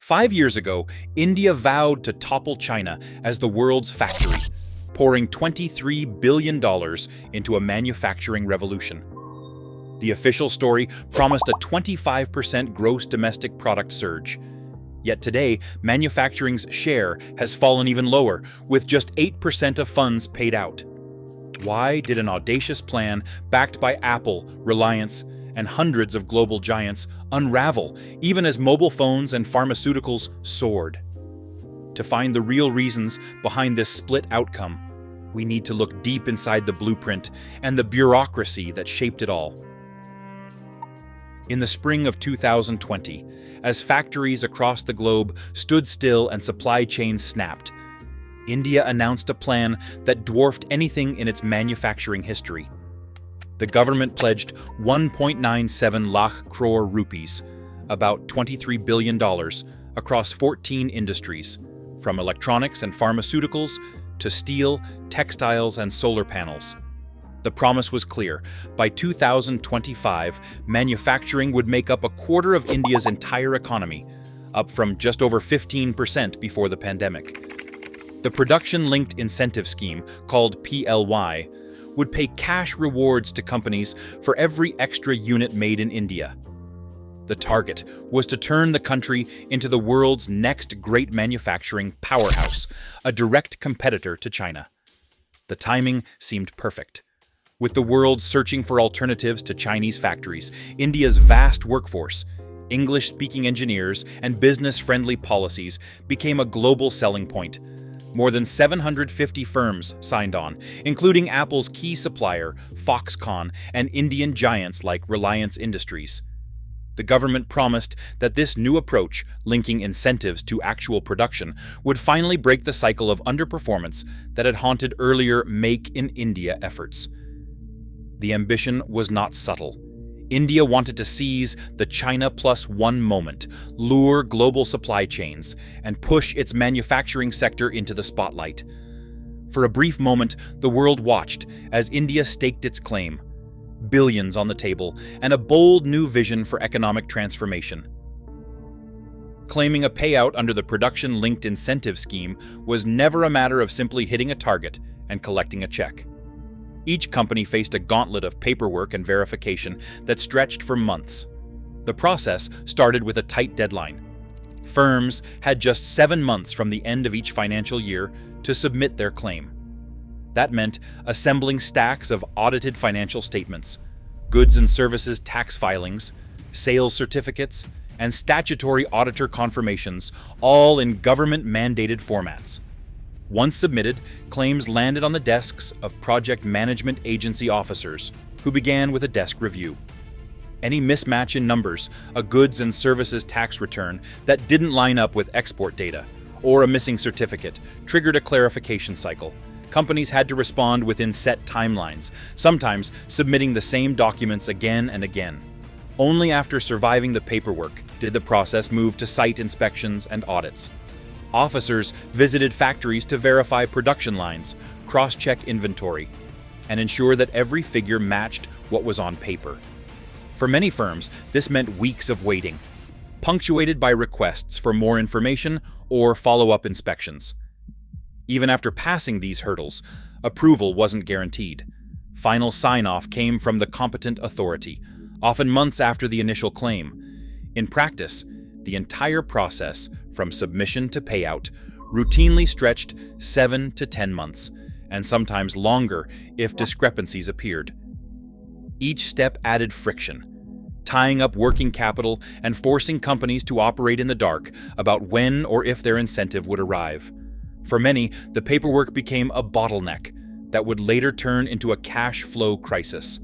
5 years ago, India vowed to topple China as the world's factory, pouring $23 billion into a manufacturing revolution. The official story promised a 25% gross domestic product surge. Yet today, manufacturing's share has fallen even lower, with just 8% of funds paid out. Why did an audacious plan backed by Apple, Reliance, and hundreds of global giants unravel, even as mobile phones and pharmaceuticals soared? To find the real reasons behind this split outcome, we need to look deep inside the blueprint and the bureaucracy that shaped it all. In the spring of 2020, as factories across the globe stood still and supply chains snapped, India announced a plan that dwarfed anything in its manufacturing history. The government pledged 1.97 lakh crore rupees, about $23 billion, across 14 industries, from electronics and pharmaceuticals to steel, textiles, and solar panels. The promise was clear. By 2025, manufacturing would make up a quarter of India's entire economy, up from just over 15% before the pandemic. The production-linked incentive scheme, called PLY, would pay cash rewards to companies for every extra unit made in India. The target was to turn the country into the world's next great manufacturing powerhouse, a direct competitor to China. The timing seemed perfect. With the world searching for alternatives to Chinese factories, India's vast workforce, English-speaking engineers, and business-friendly policies became a global selling point. More than 750 firms signed on, including Apple's key supplier, Foxconn, and Indian giants like Reliance Industries. The government promised that this new approach, linking incentives to actual production, would finally break the cycle of underperformance that had haunted earlier Make in India efforts. The ambition was not subtle. India wanted to seize the China Plus One moment, lure global supply chains, and push its manufacturing sector into the spotlight. For a brief moment, the world watched as India staked its claim. Billions on the table, and a bold new vision for economic transformation. Claiming a payout under the production-linked incentive scheme was never a matter of simply hitting a target and collecting a check. Each company faced a gauntlet of paperwork and verification that stretched for months. The process started with a tight deadline. Firms had just 7 months from the end of each financial year to submit their claim. That meant assembling stacks of audited financial statements, goods and services tax filings, sales certificates, and statutory auditor confirmations, all in government-mandated formats. Once submitted, claims landed on the desks of project management agency officers, who began with a desk review. Any mismatch in numbers, a goods and services tax return that didn't line up with export data, or a missing certificate, triggered a clarification cycle. Companies had to respond within set timelines, sometimes submitting the same documents again and again. Only after surviving the paperwork did the process move to site inspections and audits. Officers visited factories to verify production lines, cross-check inventory, and ensure that every figure matched what was on paper. For many firms, this meant weeks of waiting, punctuated by requests for more information or follow-up inspections. Even after passing these hurdles, approval wasn't guaranteed. Final sign-off came from the competent authority, often months after the initial claim. In practice, the entire process, from submission to payout, routinely stretched 7 to 10 months, and sometimes longer if discrepancies appeared. Each step added friction, tying up working capital and forcing companies to operate in the dark about when or if their incentive would arrive. For many, the paperwork became a bottleneck that would later turn into a cash flow crisis.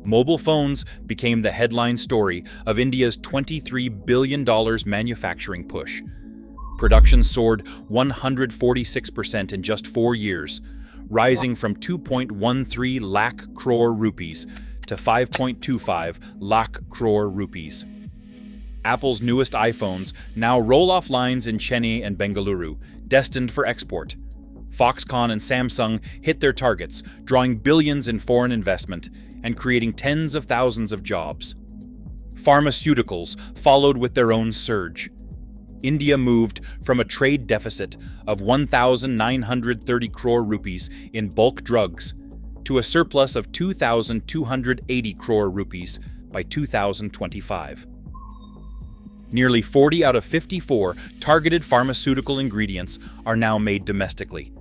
Mobile phones became the headline story of India's $23 billion manufacturing push. Production soared 146% in just 4 years, rising from 2.13 lakh crore rupees to 5.25 lakh crore rupees. Apple's newest iPhones now roll off lines in Chennai and Bengaluru, destined for export. Foxconn and Samsung hit their targets, drawing billions in foreign investment and creating tens of thousands of jobs. Pharmaceuticals followed with their own surge. India moved from a trade deficit of 1,930 crore rupees in bulk drugs to a surplus of 2,280 crore rupees by 2025. Nearly 40 out of 54 targeted pharmaceutical ingredients are now made domestically,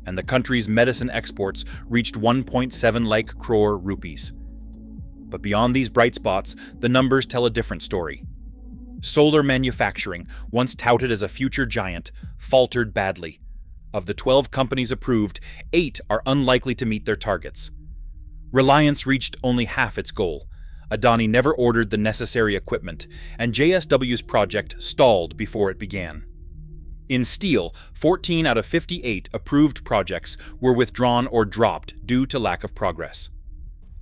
and the country's medicine exports reached 1.7 lakh crore rupees. But beyond these bright spots, the numbers tell a different story. Solar manufacturing, once touted as a future giant, faltered badly. Of the 12 companies approved, 8 are unlikely to meet their targets. Reliance reached only half its goal. Adani never ordered the necessary equipment, and JSW's project stalled before it began. In steel, 14 out of 58 approved projects were withdrawn or dropped due to lack of progress.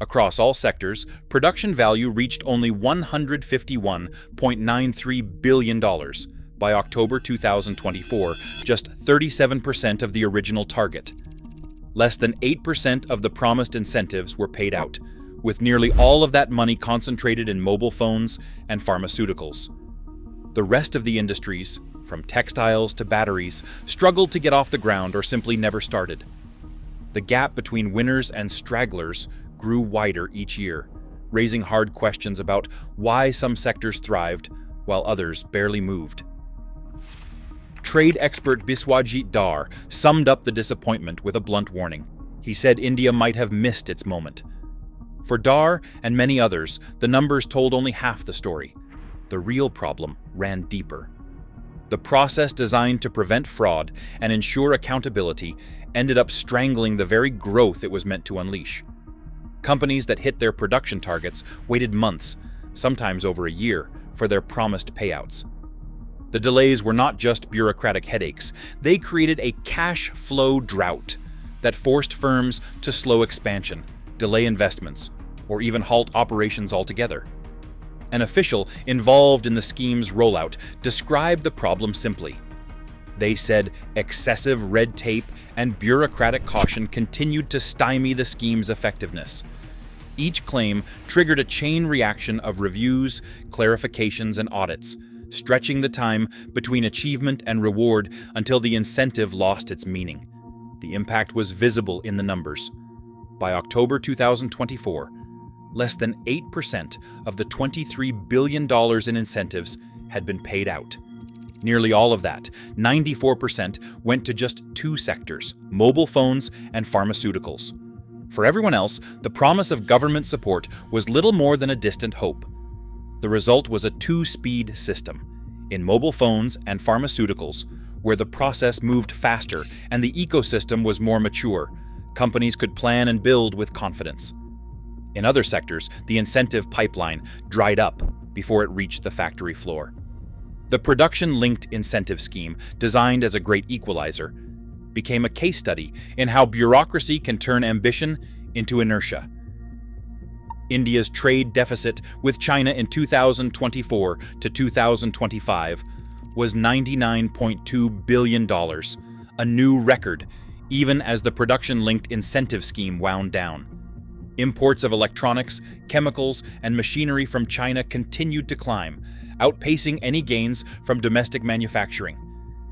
Across all sectors, production value reached only $151.93 billion by October 2024, just 37% of the original target. Less than 8% of the promised incentives were paid out, with nearly all of that money concentrated in mobile phones and pharmaceuticals. The rest of the industries, from textiles to batteries, struggled to get off the ground or simply never started. The gap between winners and stragglers grew wider each year, raising hard questions about why some sectors thrived while others barely moved. Trade expert Biswajit Dar summed up the disappointment with a blunt warning. He said India might have missed its moment. For Dar and many others, the numbers told only half the story. The real problem ran deeper. The process designed to prevent fraud and ensure accountability ended up strangling the very growth it was meant to unleash. Companies that hit their production targets waited months, sometimes over a year, for their promised payouts. The delays were not just bureaucratic headaches, they created a cash flow drought that forced firms to slow expansion, delay investments, or even halt operations altogether. An official involved in the scheme's rollout described the problem simply. They said excessive red tape and bureaucratic caution continued to stymie the scheme's effectiveness. Each claim triggered a chain reaction of reviews, clarifications, and audits, stretching the time between achievement and reward until the incentive lost its meaning. The impact was visible in the numbers. By October 2024, less than 8% of the $23 billion in incentives had been paid out. Nearly all of that, 94%, went to just 2 sectors, mobile phones and pharmaceuticals. For everyone else, the promise of government support was little more than a distant hope. The result was a 2-speed system. In mobile phones and pharmaceuticals, where the process moved faster and the ecosystem was more mature, companies could plan and build with confidence. In other sectors, the incentive pipeline dried up before it reached the factory floor. The production-linked incentive scheme, designed as a great equalizer, became a case study in how bureaucracy can turn ambition into inertia. India's trade deficit with China in 2024 to 2025 was $99.2 billion, a new record, even as the production-linked incentive scheme wound down. Imports of electronics, chemicals, and machinery from China continued to climb, outpacing any gains from domestic manufacturing.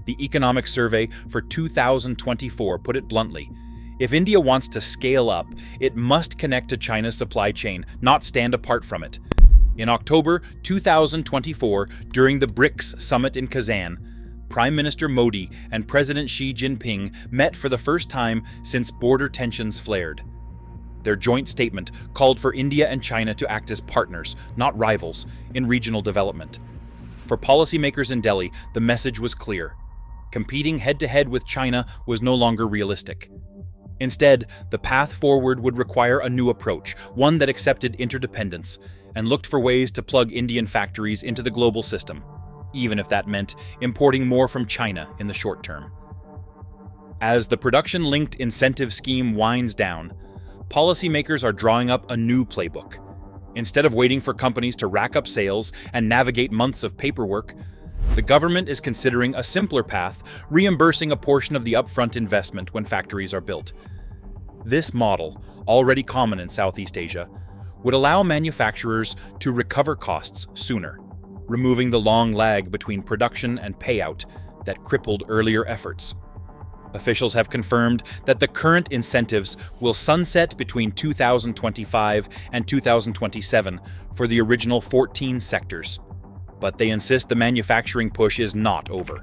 The Economic Survey for 2024 put it bluntly: if India wants to scale up, it must connect to China's supply chain, not stand apart from it. In October 2024, during the BRICS summit in Kazan, Prime Minister Modi and President Xi Jinping met for the first time since border tensions flared. Their joint statement called for India and China to act as partners, not rivals, in regional development. For policymakers in Delhi, the message was clear. Competing head-to-head with China was no longer realistic. Instead, the path forward would require a new approach, one that accepted interdependence and looked for ways to plug Indian factories into the global system, even if that meant importing more from China in the short term. As the production-linked incentive scheme winds down, policymakers are drawing up a new playbook. Instead of waiting for companies to rack up sales and navigate months of paperwork, the government is considering a simpler path, reimbursing a portion of the upfront investment when factories are built. This model, already common in Southeast Asia, would allow manufacturers to recover costs sooner. removing the long lag between production and payout that crippled earlier efforts. Officials have confirmed that the current incentives will sunset between 2025 and 2027 for the original 14 sectors. But they insist the manufacturing push is not over.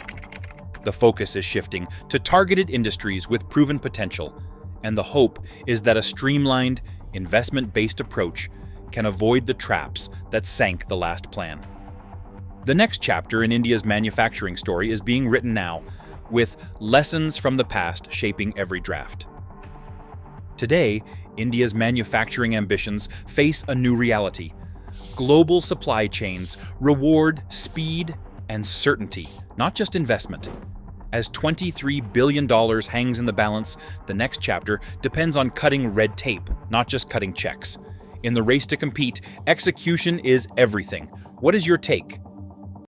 The focus is shifting to targeted industries with proven potential, and the hope is that a streamlined, investment-based approach can avoid the traps that sank the last plan. The next chapter in India's manufacturing story is being written now, with lessons from the past shaping every draft. Today, India's manufacturing ambitions face a new reality. Global supply chains reward speed and certainty, not just investment. As $23 billion hangs in the balance, the next chapter depends on cutting red tape, not just cutting checks. In the race to compete, execution is everything. What is your take?